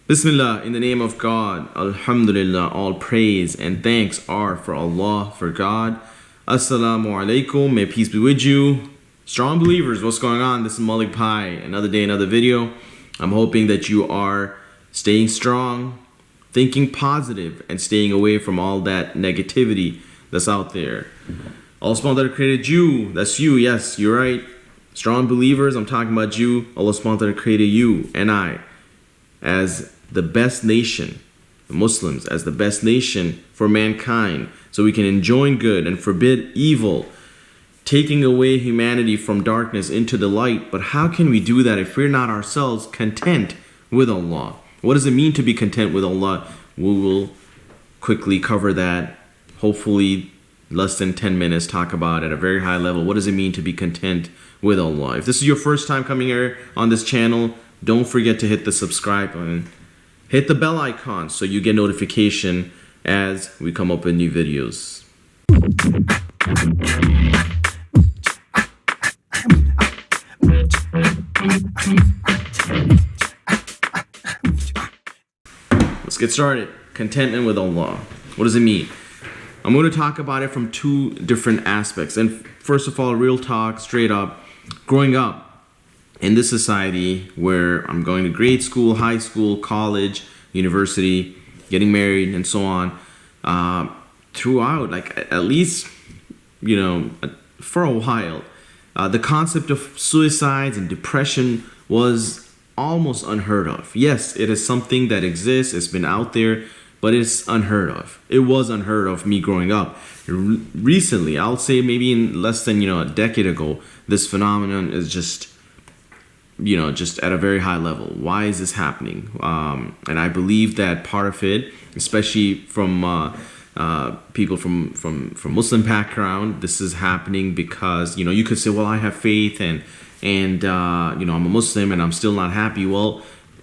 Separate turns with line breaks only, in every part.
Bismillah, in the name of God. Alhamdulillah, all praise and thanks are for Allah, for God. Assalamu alaikum, may peace be with you. Strong believers, what's going on? This is Malik Pai, another day, another video. I'm hoping that you are staying strong, thinking positive, and staying away from all that negativity that's out there. Allah subhanahu wa ta'ala created you. That's you, yes, you're right. Strong believers, I'm talking about you. Allah subhanahu wa ta'ala created you and I as the best nation, the Muslims, as the best nation for mankind, so we can enjoin good and forbid evil, taking away humanity from darkness into the light. But how can we do that if we're not ourselves content with Allah? What does it mean to be content with Allah? We will quickly cover that, hopefully less than 10 minutes, talk about at a very high level. What does it mean to be content with Allah? If this is your first time coming here on this channel, don't forget to hit the subscribe button. Hit the bell icon so you get notification as we come up with new videos. Let's get started. Contentment with Allah. What does it mean? I'm going to talk about it from two different aspects. And first of all, real talk, straight up, growing up in this society where I'm going to grade school, high school, college, university, getting married, and so on, throughout, like at least, for a while, the concept of suicides and depression was almost unheard of. Yes, it is something that exists, it's been out there, but it's unheard of. It was unheard of me growing up. Recently, I would say maybe in less than a decade ago, this phenomenon is just at a very high level. Why is this happening? And I believe that part of it, especially from people from Muslim background, this is happening because you could say, well, I have faith and I'm a Muslim and I'm still not happy. Well,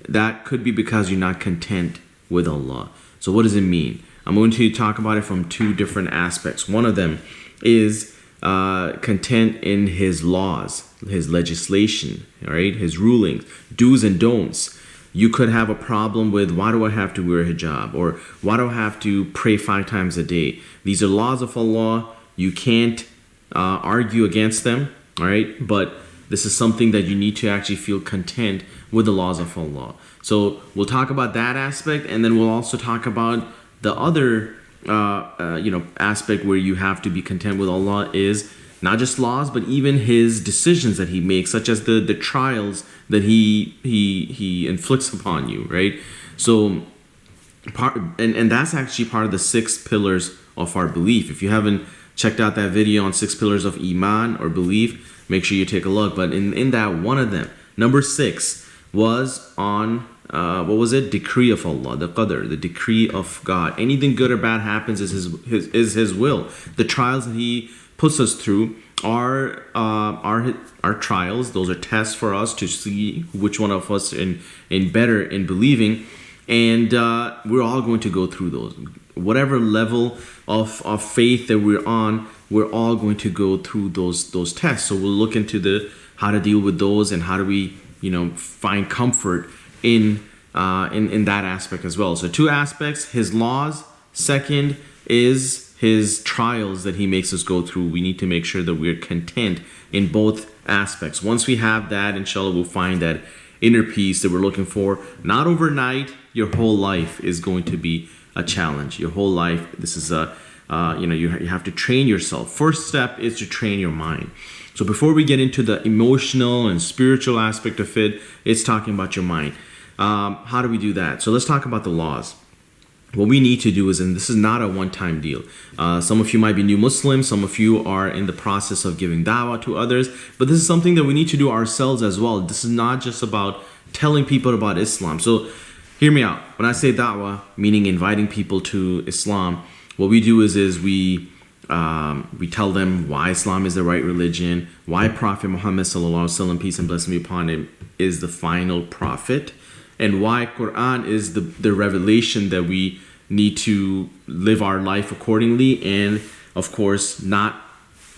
that could be because you're not content with Allah. So what does it mean? I'm going to talk about it from two different aspects. One of them is content in his laws, his legislation, all right, his rulings, do's and don'ts. You could have a problem with, why do I have to wear a hijab, or why do I have to pray 5 times a day? These are laws of Allah. You can't argue against them, all right? But this is something that you need to actually feel content with the laws of Allah. So we'll talk about that aspect, and then we'll also talk about the other aspect where you have to be content with Allah is not just laws, but even his decisions that he makes, such as the trials that he inflicts upon you, right? So and that's actually part of the 6 pillars of our belief. If you haven't checked out that video on 6 pillars of Iman or belief, make sure you take a look. But in that, one of them, number 6, was on decree of Allah, the Qadr, the decree of God. Anything good or bad happens is his will. The trials that he puts us through are trials. Those are tests for us to see which one of us in better in believing, and we're all going to go through those. Whatever level of faith that we're on, we're all going to go through those tests. So we'll look into how to deal with those and how do we find comfort in that aspect as well. So 2 aspects: his laws. Second is his trials that he makes us go through. We need to make sure that we're content in both aspects. Once we have that, inshallah, we'll find that inner peace that we're looking for. Not overnight. Your whole life is going to be a challenge. Your whole life, this is you have to train yourself. First step is to train your mind. So before we get into the emotional and spiritual aspect of it, it's talking about your mind. How do we do that? So let's talk about the laws. What we need to do is, and this is not a one-time deal. Some of you might be new Muslims. Some of you are in the process of giving da'wah to others. But this is something that we need to do ourselves as well. This is not just about telling people about Islam. So hear me out. When I say da'wah, meaning inviting people to Islam, what we do is we tell them why Islam is the right religion, why Prophet Muhammad sallallahu alaihi wasallam, peace and blessing be upon him, is the final prophet, and why Quran is the revelation that we need to live our life accordingly, and of course not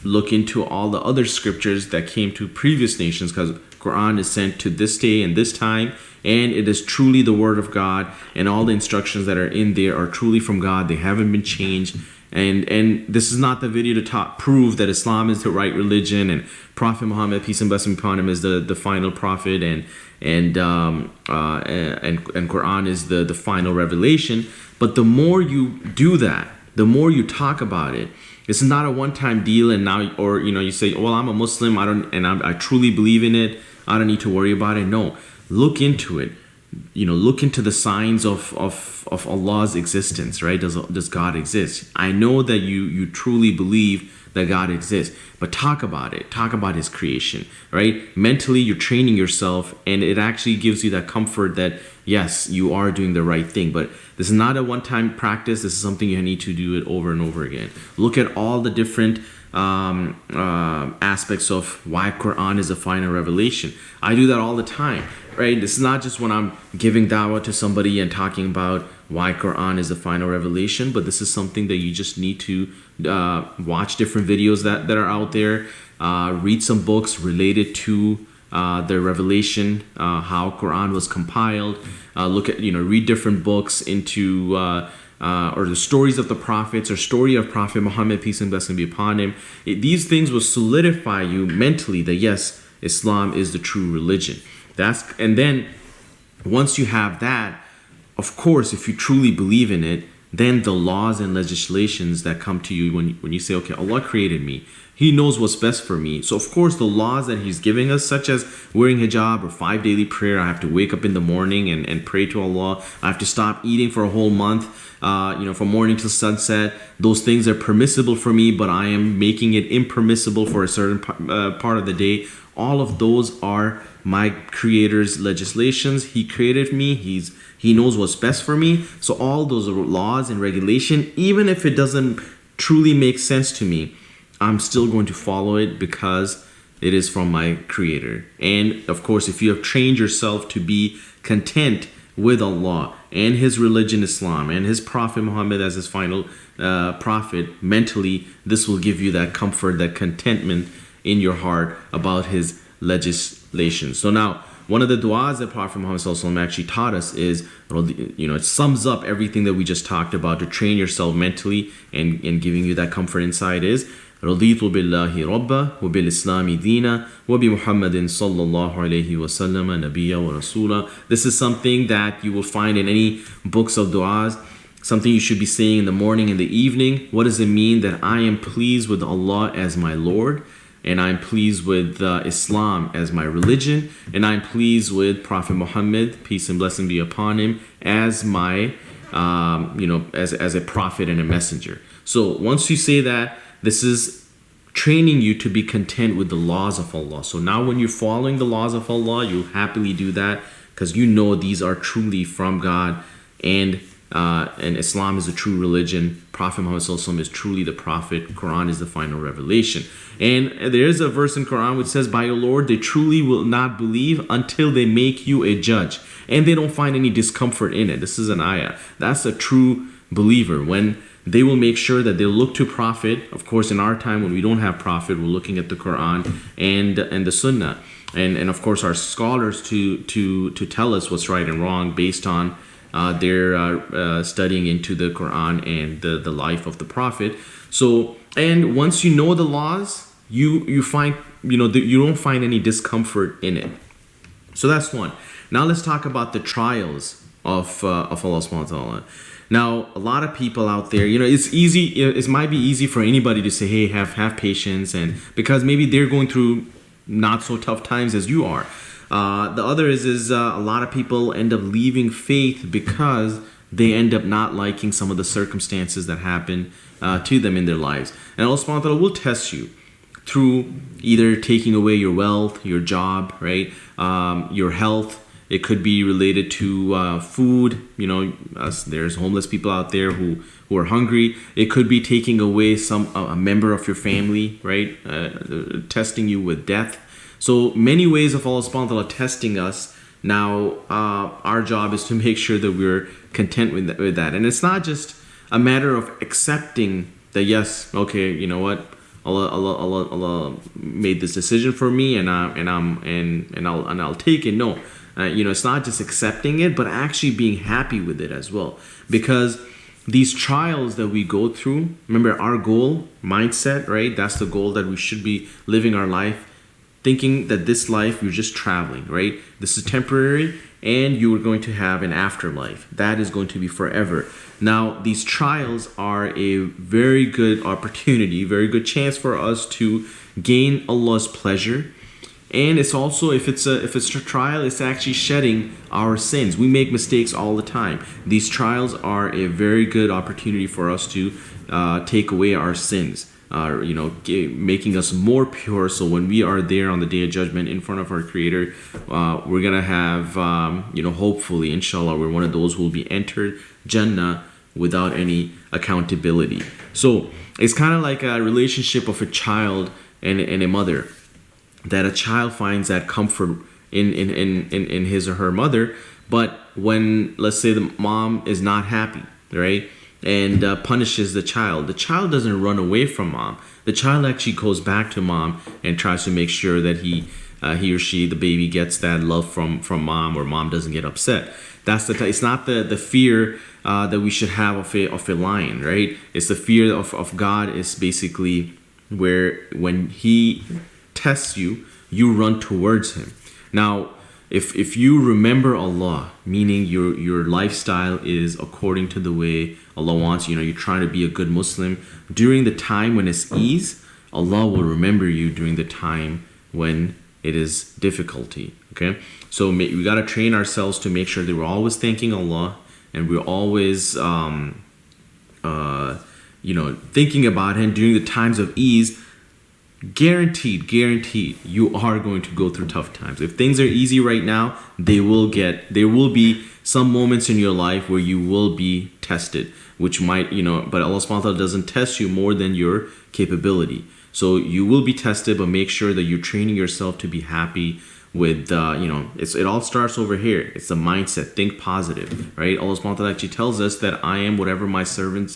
look into all the other scriptures that came to previous nations, because Quran is sent to this day and this time, and it is truly the word of God, and all the instructions that are in there are truly from God. They haven't been changed. And this is not the video to prove that Islam is the right religion and Prophet Muhammad, peace and blessing upon him, is the final prophet, and Quran is the final revelation. But the more you do that, the more you talk about it, it's not a one-time deal. And now, or you say, well, I'm a Muslim, I truly believe in it, I don't need to worry about it. No, look into it. Look into the signs of Allah's existence, right? Does God exist? I know that you truly believe that God exists, but talk about it. Talk about his creation, right? Mentally, you're training yourself, and it actually gives you that comfort that, yes, you are doing the right thing. But this is not a one-time practice. This is something you need to do it over and over again. Look at all the different aspects of why Quran is a final revelation. I do that all the time, right? This is not just when I'm giving dawah to somebody and talking about why Quran is the final revelation, but this is something that you just need to watch different videos that are out there, read some books related to the revelation, how Quran was compiled, read different books into or the stories of the prophets, or story of Prophet Muhammad, peace and blessing be upon him. These things will solidify you mentally that yes, Islam is the true religion. And then once you have that, of course, if you truly believe in it, then the laws and legislations that come to you when you say, okay, Allah created me, He knows what's best for me. So of course the laws that He's giving us, such as wearing hijab or 5 daily prayer, I have to wake up in the morning and pray to Allah, I have to stop eating for a whole month, from morning till sunset. Those things are permissible for me, but I am making it impermissible for a certain part of the day. All of those are my Creator's legislations. He created me. He knows what's best for me. So all those laws and regulation, even if it doesn't truly make sense to me, I'm still going to follow it because it is from my Creator. And of course, if you have trained yourself to be content with Allah and His religion Islam and His Prophet Muhammad as His final prophet, mentally, this will give you that comfort, that contentment in your heart about His legislation. So now, one of the du'as that Prophet Muhammad actually taught us is, it sums up everything that we just talked about to train yourself mentally and giving you that comfort inside is, رضيت بالله ربا وبالإسلام دينا وبمحمد صلى الله عليه وسلم نبيا ورسولا. This is something that you will find in any books of du'as, something you should be saying in the morning and the evening. What does it mean? That I am pleased with Allah as my Lord, and I'm pleased with Islam as my religion, and I'm pleased with Prophet Muhammad, peace and blessing be upon him, as my, as a prophet and a messenger. So once you say that, this is training you to be content with the laws of Allah. So now when you're following the laws of Allah, you happily do that because you know these are truly from God, and Islam is a true religion. Prophet Muhammad is truly the prophet. Quran is the final revelation. And there is a verse in Quran which says, by your Lord, they truly will not believe until they make you a judge, and they don't find any discomfort in it. This is an ayah. That's a true believer, when they will make sure that they look to Prophet. Of course, in our time when we don't have Prophet, we're looking at the Quran and the Sunnah, and of course our scholars to tell us what's right and wrong based on their studying into the Quran and the life of the Prophet. So, and once you know the laws, you find you don't find any discomfort in it. So that's one. Now let's talk about the trials of Allah subhanahu wa ta'ala. Now, a lot of people out there, it's easy. It might be easy for anybody to say, hey, have patience, and because maybe they're going through not so tough times as you are. The other is a lot of people end up leaving faith because they end up not liking some of the circumstances that happen to them in their lives. And Allah subhanahu wa ta'ala will test you through either taking away your wealth, your job, right, your health. It could be related to food. There's homeless people out there who are hungry. It could be taking away a member of your family, right? Testing you with death. So many ways of Allah subhanahu wa ta'ala testing us. Now, our job is to make sure that we're content with that. And it's not just a matter of accepting that, yes, okay, you know what? Allah made this decision for me, and I'll take it. No, it's not just accepting it, but actually being happy with it as well. Because these trials that we go through, remember our goal, mindset, right? That's the goal, that we should be living our life thinking that this life, you're just traveling, right? This is temporary, and you are going to have an afterlife. That is going to be forever. Now, these trials are a very good opportunity, very good chance for us to gain Allah's pleasure. And it's also, if it's a trial, it's actually shedding our sins. We make mistakes all the time. These trials are a very good opportunity for us to take away our sins. Making us more pure. So when we are there on the Day of Judgment in front of our Creator, we're gonna have, hopefully, inshallah, we're one of those who will be entered Jannah without any accountability. So it's kind of like a relationship of a child and a mother. That a child finds that comfort in his or her mother, but when, let's say, the mom is not happy, right? And punishes the child doesn't run away from mom. The child actually goes back to mom and tries to make sure that he or she, the baby, gets that love from mom, or mom doesn't get upset. That's it's not the fear that we should have of a lion, right? It's the fear of God. Is basically where when he tests you, you run towards him. Now, if you remember Allah, meaning your lifestyle is according to the way Allah wants, you're trying to be a good Muslim, during the time when it's ease, Allah will remember you during the time when it is difficulty. Okay, so we got to train ourselves to make sure that we're always thanking Allah, and we're always thinking about Him during the times of ease. Guaranteed, you are going to go through tough times. If things are easy right now, there will be some moments in your life where you will be tested, which might, but Allah subhanahu wa ta'ala doesn't test you more than your capability. So you will be tested, but make sure that you're training yourself to be happy with, it all starts over here. It's the mindset. Think positive, right? Allah subhanahu wa ta'ala actually tells us that I am whatever my servant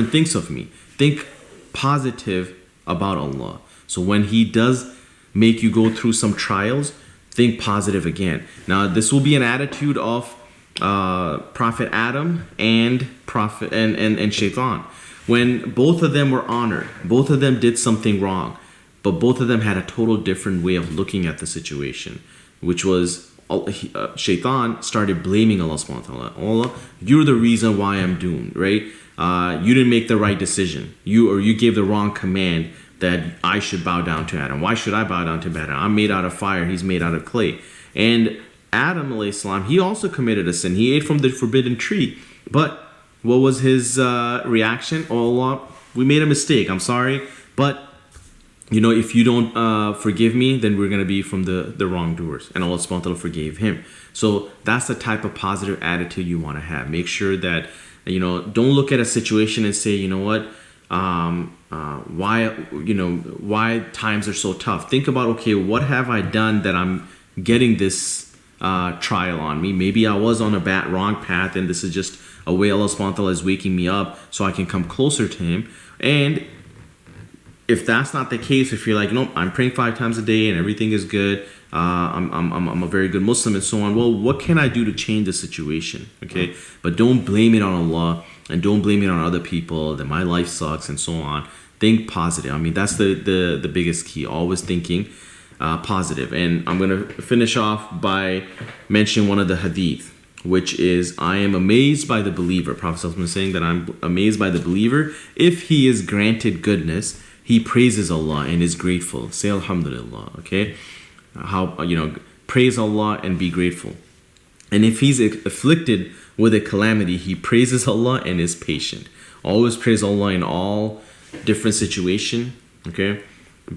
thinks of me. Think positive about Allah. So when He does make you go through some trials, think positive again. Now, this will be an attitude of Prophet Adam and Shaitan. When both of them were honored, both of them did something wrong, but both of them had a total different way of looking at the situation, which was Shaitan started blaming Allah subhanahu wa ta'ala. Allah, you're the reason why I'm doomed, right? You didn't make the right decision. You gave the wrong command that I should bow down to Adam. Why should I bow down to Adam? I'm made out of fire. He's made out of clay. And Adam alayhi salam, he also committed a sin. He ate from the forbidden tree. But what was his reaction? Oh Allah, we made a mistake. I'm sorry. But if you don't forgive me, then we're going to be from the wrongdoers. And Allah subhanahu wa ta'ala forgave him. So that's the type of positive attitude you want to have. Make sure that, don't look at a situation and say, you know what, why times are so tough. Think about, okay, what have I done that I'm getting this trial on me? Maybe I was on a wrong path, and this is just a way Allah subhanahu wa ta'ala is waking me up so I can come closer to Him. And if that's not the case, if you're like, nope, I'm praying 5 times a day and everything is good, I'm a very good Muslim and so on, well, what can I do to change the situation? Okay, but don't blame it on Allah, and don't blame it on other people that my life sucks and so on. Think positive. I mean, that's the biggest key. Always thinking positive. And I'm going to finish off by mentioning one of the hadith, which is, I am amazed by the believer. Prophet is saying that I'm amazed by the believer. If he is granted goodness, he praises Allah and is grateful. Say Alhamdulillah. Okay, praise Allah and be grateful. And if he's afflicted with a calamity, he praises Allah and is patient. Always praise Allah in all different situation. Okay,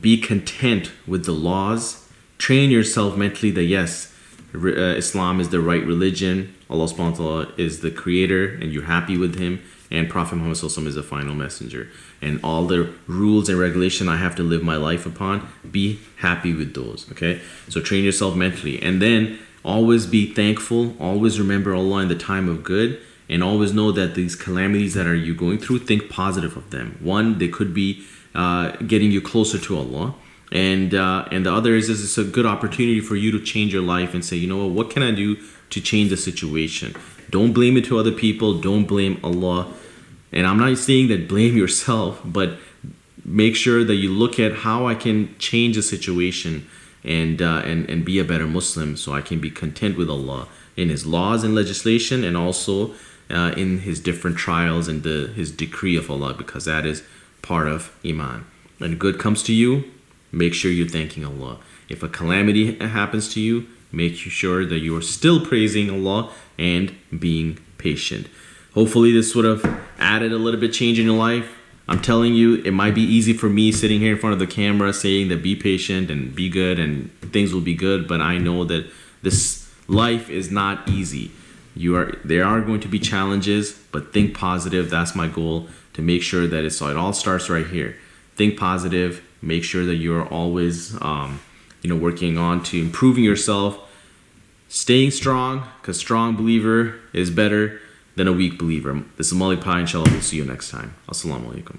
be content with the laws. Train yourself mentally that yes, Islam is the right religion. Allah subhanahu wa ta'ala is the creator and you're happy with him. And Prophet Muhammad sallallahu alaihi wasallam is the final messenger. And all the rules and regulation I have to live my life upon, be happy with those. Okay, so train yourself mentally. And then always be thankful. Always remember Allah in the time of good. And always know that these calamities that are you going through, think positive of them. One, they could be getting you closer to Allah. And the other is it's a good opportunity for you to change your life and say, you know what can I do to change the situation? Don't blame it to other people. Don't blame Allah. And I'm not saying that blame yourself, but make sure that you look at how I can change the situation and be a better Muslim, so I can be content with Allah in His laws and legislation, and also in His different trials and His decree of Allah, because that is part of Iman. When good comes to you, make sure you're thanking Allah. If a calamity happens to you, make sure that you are still praising Allah and being patient. Hopefully this would have added a little bit change in your life. I'm telling you, it might be easy for me sitting here in front of the camera saying that be patient and be good and things will be good, but I know that this life is not easy. There are going to be challenges, but think positive. That's my goal, to make sure that it all starts right here. Think positive. Make sure that you're always working on to improving yourself, staying strong, because strong believer is better than a weak believer. This is Malik Pai. Inshallah, we'll see you next time. Assalamu alaikum.